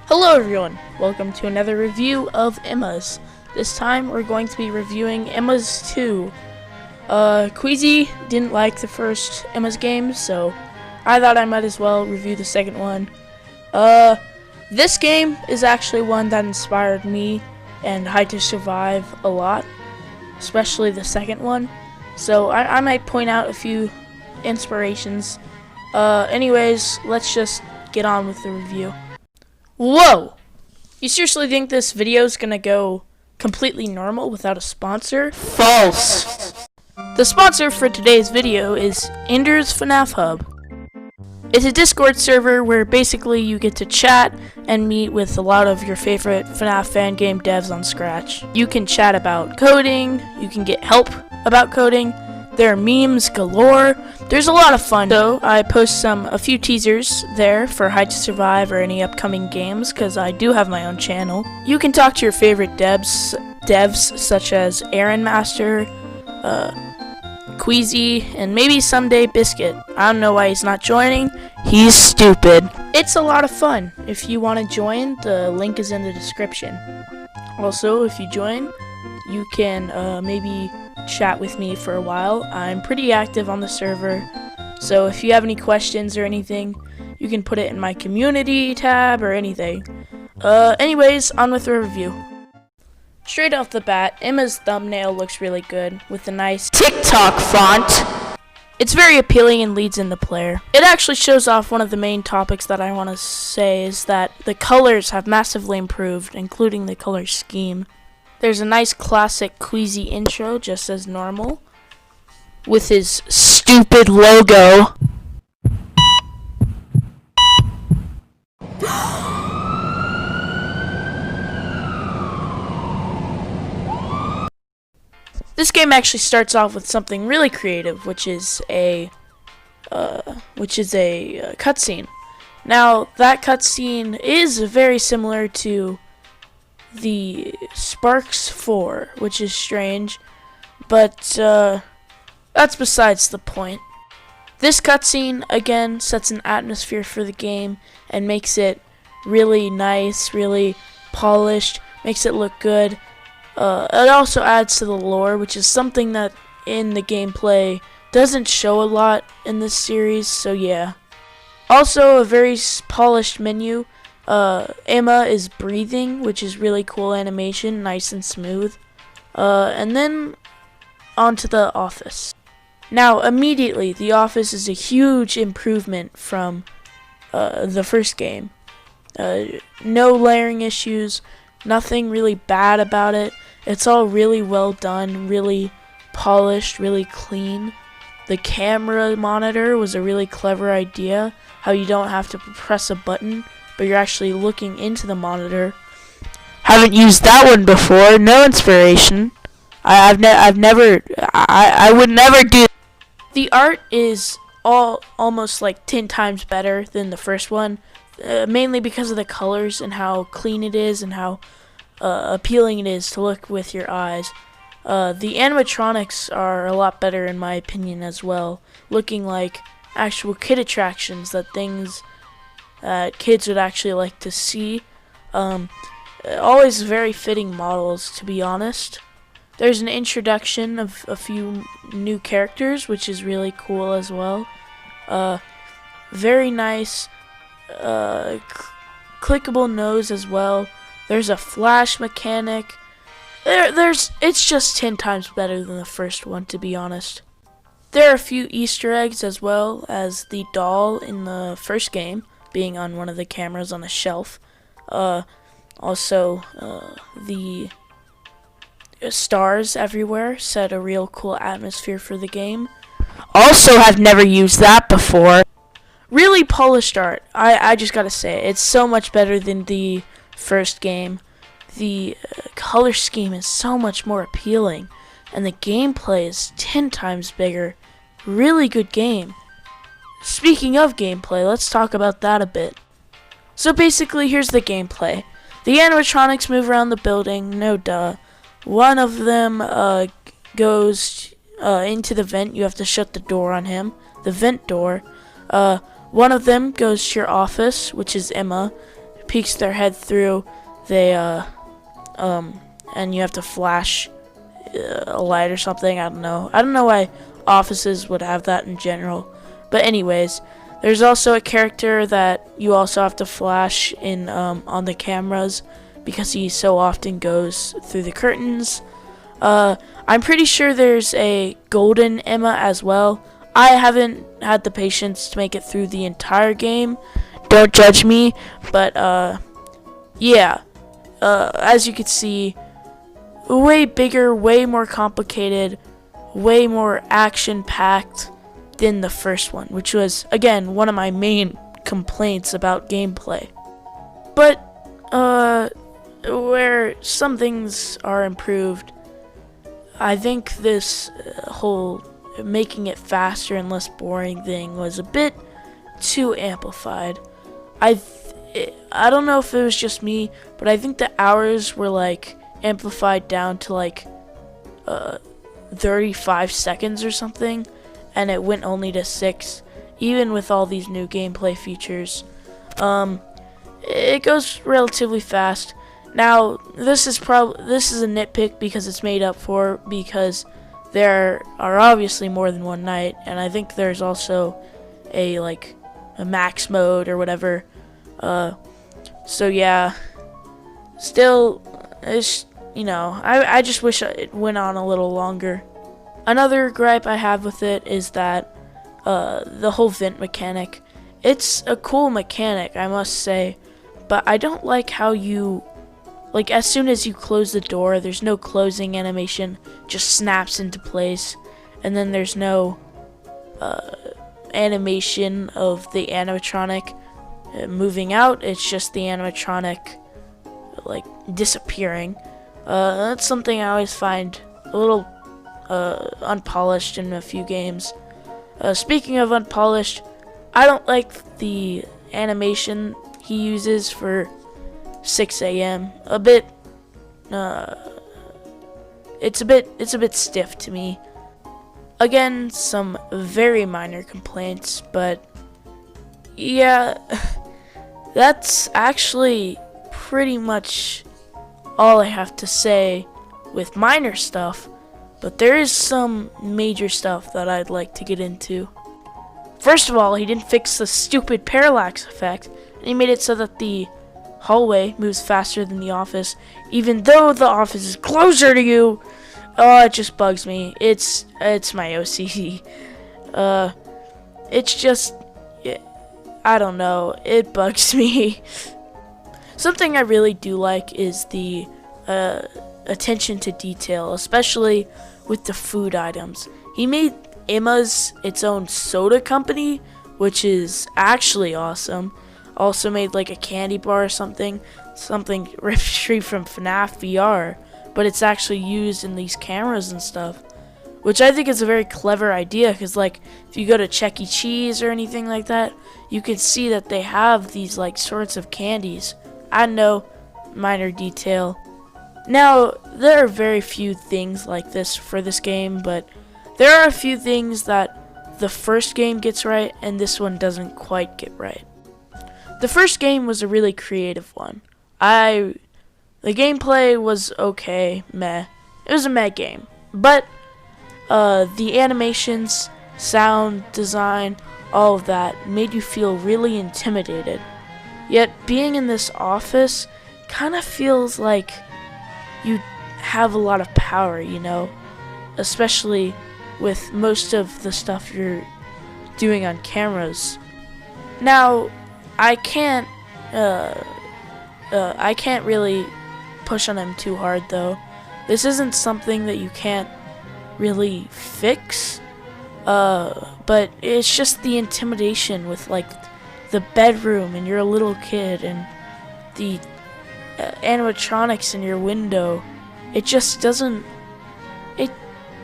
Hello everyone, welcome to another review of Emma's. This time we're going to be reviewing Emma's 2. Queasy didn't like the first Emma's game, so I thought I might as well review the second one. This game is actually one that inspired me and Hide to Survive a lot, especially the second one. So I might point out a few inspirations. Anyways, let's just get on with the review. Whoa! You seriously think this video is gonna go completely normal without a sponsor? False! The sponsor for today's video is Ender's FNAF Hub. It's a Discord server where basically you get to chat and meet with a lot of your favorite FNAF fan game devs on Scratch. You can chat about coding, you can get help about coding, there are memes galore, there's a lot of fun. So I post a few teasers there for Hide to Survive or any upcoming games, because I do have my own channel. You can talk to your favorite devs such as Aaron Master, Queasy, and maybe someday Biscuit. I don't know why he's not joining. He's stupid. It's a lot of fun. If you want to join, the link is in the description. Also, if you join, you can maybe chat with me for a while. I'm pretty active on the server, so if you have any questions or anything, you can put it in my community tab or anything. Anyways, on with the review. Straight off the bat, Emma's thumbnail looks really good with a nice TikTok font. It's very appealing and leads in the player. It actually shows off one of the main topics that I want to say is that the colors have massively improved, including the color scheme. There's a nice classic Queasy intro, just as normal, with his stupid logo. This game actually starts off with something really creative, which is a cutscene. Now, that cutscene is very similar to the Sparks 4, which is strange, but that's besides the point. This cutscene again sets an atmosphere for the game and makes it really nice, really polished, makes it look good. It also adds to the lore, which is something that in the gameplay doesn't show a lot in this series, so yeah. Also, a very polished menu. Emma is breathing, which is really cool animation, nice and smooth. And then onto the office. Now, immediately, the office is a huge improvement from the first game. No layering issues, nothing really bad about it. It's all really well done, really polished, really clean. The camera monitor was a really clever idea, how you don't have to press a button, but you're actually looking into the monitor. Haven't used that one before. No inspiration. I would never do. The art is almost like 10 times better than the first one, mainly because of the colors and how clean it is and how appealing it is to look with your eyes. The animatronics are a lot better in my opinion as well, looking like actual kid attractions, that things kids would actually like to see. Always very fitting models, to be honest. There's an introduction of a few new characters, which is really cool as well. Very nice clickable nose as well. There's a flash mechanic. It's just 10 times better than the first one, to be honest. There are a few Easter eggs as well as the doll in the first game being on one of the cameras on a shelf. Also, the stars everywhere set a real cool atmosphere for the game. Also, have never used that before. Really polished art. I just gotta say, it's so much better than the first game. The color scheme is so much more appealing, and the gameplay is 10 times bigger. Really good game. Speaking of gameplay, let's talk about that a bit. So basically, here's the gameplay. The animatronics move around the building, no duh. One of them goes into the vent. You have to shut the door on him, the vent door. One of them goes to your office, which is Emma. peeks their head through, they and you have to flash a light or something. I don't know why offices would have that in general. But anyways, there's also a character that you also have to flash in on the cameras because he so often goes through the curtains. I'm pretty sure there's a golden Emma as well. I haven't had the patience to make it through the entire game. Don't judge me, but yeah. As you can see, way bigger, way more complicated, way more action-packed than the first one, which was, again, one of my main complaints about gameplay. But, where some things are improved, I think this whole making it faster and less boring thing was a bit too amplified. I don't know if it was just me, but I think the hours were like amplified down to like 35 seconds or something, and it went only to 6, even with all these new gameplay features. It goes relatively fast. Now, this is a nitpick because it's made up for, because there are obviously more than one night, and I think there's also a max mode or whatever. So yeah, still, it's, I just wish it went on a little longer. Another gripe I have with it is that the whole vent mechanic. It's a cool mechanic, I must say, but I don't like how you, as soon as you close the door, there's no closing animation, just snaps into place, and then there's no animation of the animatronic moving out. It's just the animatronic disappearing. That's something I always find a little unpolished in a few games. Speaking of unpolished, I don't like the animation he uses for 6 a.m. It's a bit stiff to me. Again, some very minor complaints, but yeah, that's actually pretty much all I have to say with minor stuff, but there is some major stuff that I'd like to get into. First of all, he didn't fix the stupid parallax effect, and he made it so that the hallway moves faster than the office, even though the office is closer to you. Oh, it just bugs me. It's my OCD. It's just, I don't know, it bugs me. Something I really do like is the attention to detail, especially with the food items. He made Emma's its own soda company, which is actually awesome. Also made a candy bar or something ripped straight from FNAF VR, but it's actually used in these cameras and stuff, which I think is a very clever idea, because if you go to Chuck E. Cheese or anything like that, you can see that they have these sorts of candies. I know, minor detail. Now, there are very few things like this for this game, but there are a few things that the first game gets right and this one doesn't quite get right. The first game was a really creative one. The gameplay was okay, meh. It was a meh game. But the animations, sound design, all of that made you feel really intimidated. Yet being in this office kind of feels like you have a lot of power, especially with most of the stuff you're doing on cameras. Now, I can't really push on him too hard, though. This isn't something that you can't really fix, but it's just the intimidation with the bedroom and you're a little kid and the animatronics in your window. It just doesn't,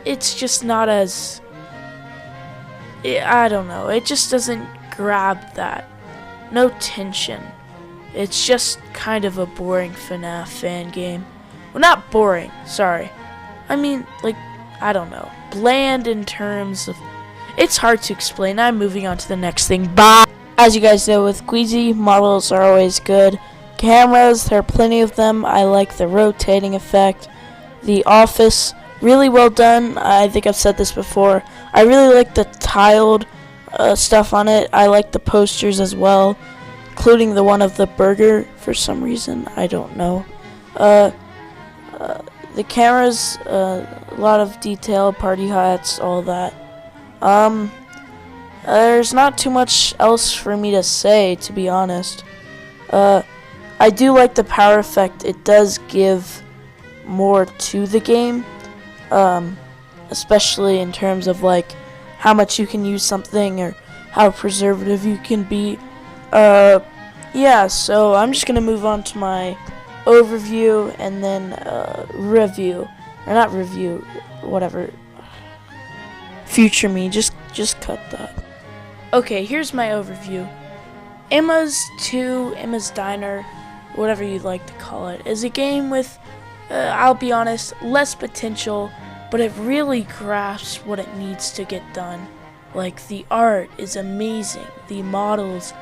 it's just not as, I don't know, it just doesn't grab that. No tension. It's just kind of a boring FNAF fan game. Well, not boring, sorry. I mean, I don't know, bland in terms of, it's hard to explain. I'm moving on to the next thing. Bye! As you guys know, with Queasy, models are always good, Cameras, there are plenty of them. I like the rotating effect. The Office, really well done. I think I've said this before. I really like the tiled stuff on it. I like the posters as well, including the one of the burger for some reason. I don't know. The cameras, a lot of detail, party hats, all that. There's not too much else for me to say, to be honest. I do like the power effect. It does give more to the game, especially in terms of like how much you can use something or how preservative you can be. Yeah, so I'm just gonna move on to my overview and then review, or not review, whatever. Future me, just cut that. Okay, here's my overview. Emma's Diner, whatever you'd like to call it, is a game with, I'll be honest, less potential, but it really grasps what it needs to get done. Like, the art is amazing, the models,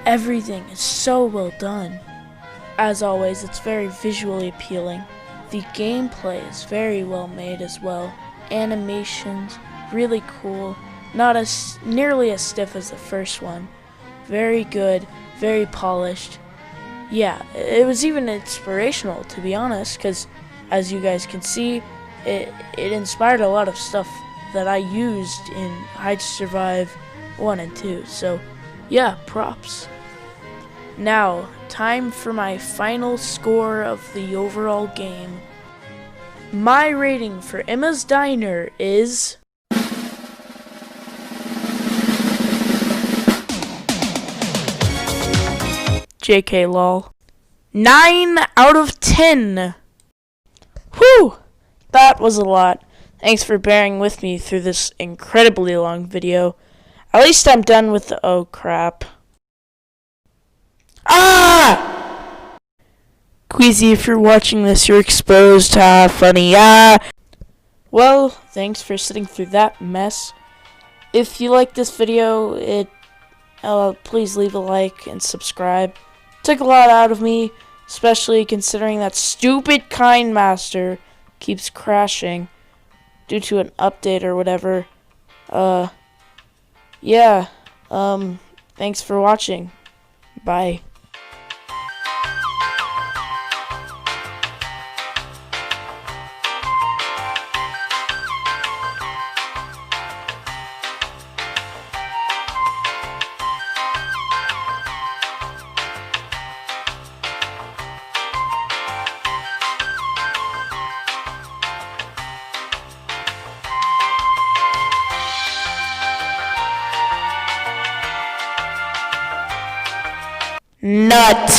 everything is so well done. As always, it's very visually appealing. The gameplay is very well made as well. Animations, really cool, not as nearly as stiff as the first one. Very good, very polished. Yeah, it was even inspirational, to be honest, because as you guys can see, it inspired a lot of stuff that I used in Hide to Survive 1 and 2. So, yeah, props. Now, time for my final score of the overall game. My rating for Emma's Diner is... JK lol. 9 out of 10. Whew! That was a lot. Thanks for bearing with me through this incredibly long video. At least I'm done with the oh crap. Ah! Queasy, if you're watching this, you're exposed. Ah, funny. Ah! Well, thanks for sitting through that mess. If you like this video, please leave a like and subscribe. Took a lot out of me, especially considering that stupid KineMaster keeps crashing due to an update or whatever. Yeah. Thanks for watching. Bye. Nut.